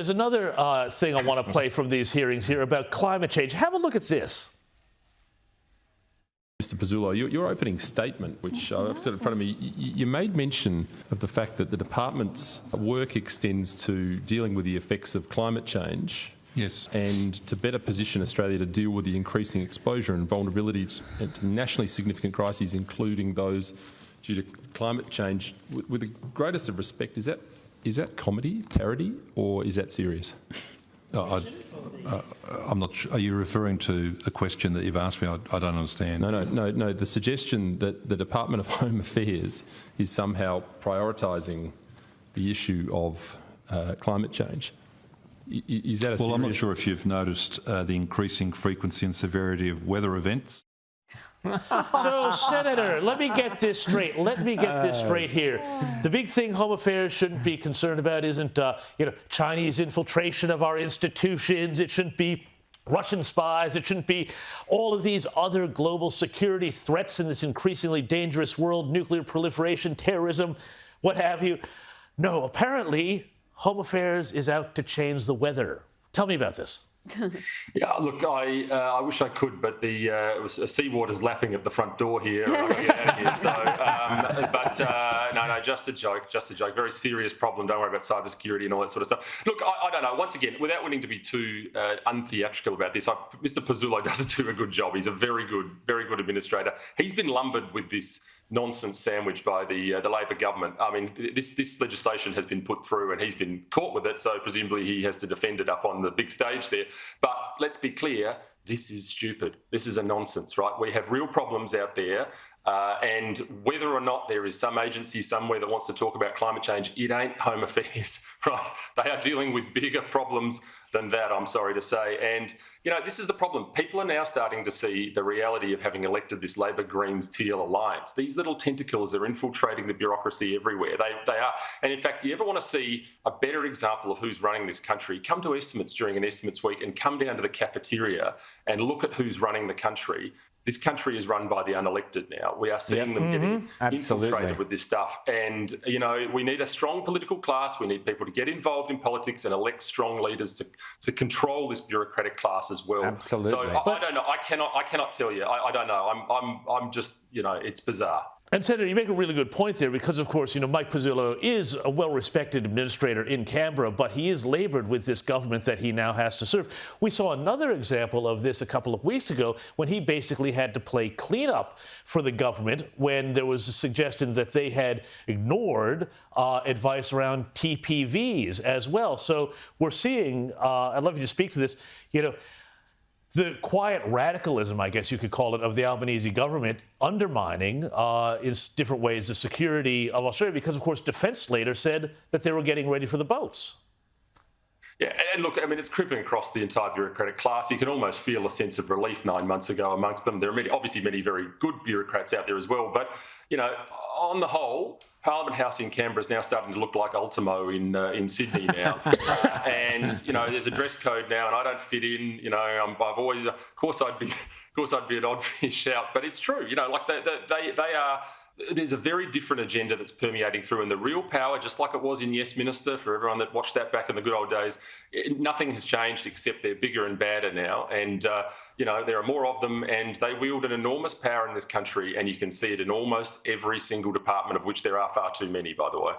There's another thing I want to play from these hearings here about climate change. Have a look at this. Mr. Pizzullo, your opening statement, which I've got in front of me, you made mention of the fact that the department's work extends to dealing with the effects of climate change. Yes. And to better position Australia to deal with the increasing exposure and vulnerability to nationally significant crises, including those due to climate change. With the greatest of respect, is that comedy, parody, or is that serious? I'm not sure. Are you referring to the question that you've asked me? I don't understand. No. The suggestion that the Department of Home Affairs is somehow prioritising the issue of climate change. Is that a serious... Well, I'm not sure if you've noticed the increasing frequency and severity of weather events. So, Senator, let me get this straight. Here. The big thing Home Affairs shouldn't be concerned about isn't, Chinese infiltration of our institutions. It shouldn't be Russian spies. It shouldn't be all of these other global security threats in this increasingly dangerous world, nuclear proliferation, terrorism, what have you. No, apparently, Home Affairs is out to change the weather. Tell me about this. Yeah, look, I wish I could, but the seawater's lapping at the front door here. And I've got to get out of here. So, no, just a joke. Very serious problem. Don't worry about cybersecurity and all that sort of stuff. Look, I don't know. Once again, without wanting to be too untheatrical about this, Mr. Pizzullo does do a good job. He's a very good administrator. He's been lumbered with this nonsense sandwich by the Labor government. I mean, this legislation has been put through and he's been caught with it, so presumably he has to defend it up on the big stage there. But let's be clear, this is stupid. This is a nonsense, right? We have real problems out there. And whether or not there is some agency somewhere that wants to talk about climate change, it ain't Home Affairs, right? They are dealing with bigger problems than that, I'm sorry to say. And, this is the problem. People are now starting to see the reality of having elected this Labor Greens Teal alliance. These little tentacles are infiltrating the bureaucracy everywhere. They are. And in fact, you ever want to see a better example of who's running this country, come to estimates during an estimates week and come down to the cafeteria and look at who's running the country. This country is run by the unelected now. We are seeing them getting infiltrated with this stuff. And, we need a strong political class. We need people to get involved in politics and elect strong leaders to control this bureaucratic class as well. Absolutely. So I don't know. I cannot tell you. I don't know. I'm just, it's bizarre. And Senator, you make a really good point there because, of course, Mike Pizzullo is a well-respected administrator in Canberra, but he is laboured with this government that he now has to serve. We saw another example of this a couple of weeks ago when he basically had to play cleanup for the government when there was a suggestion that they had ignored advice around TPVs as well. So we're seeing, I'd love you to speak to this, the quiet radicalism, I guess you could call it, of the Albanese government undermining in different ways the security of Australia because, of course, Defence later said that they were getting ready for the boats. Yeah, and look, I mean, it's creeping across the entire bureaucratic class. You can almost feel a sense of relief 9 months ago amongst them. There are obviously many very good bureaucrats out there as well. But, on the whole, Parliament House in Canberra is now starting to look like Ultimo in Sydney now. And, there's a dress code now and I don't fit in. I've always, of course I'd be an odd fish out. But it's true, like they are... There's a very different agenda that's permeating through, and the real power, just like it was in Yes Minister, for everyone that watched that back in the good old days, nothing has changed except they're bigger and badder now. And, there are more of them, and they wield an enormous power in this country, and you can see it in almost every single department, of which there are far too many, by the way.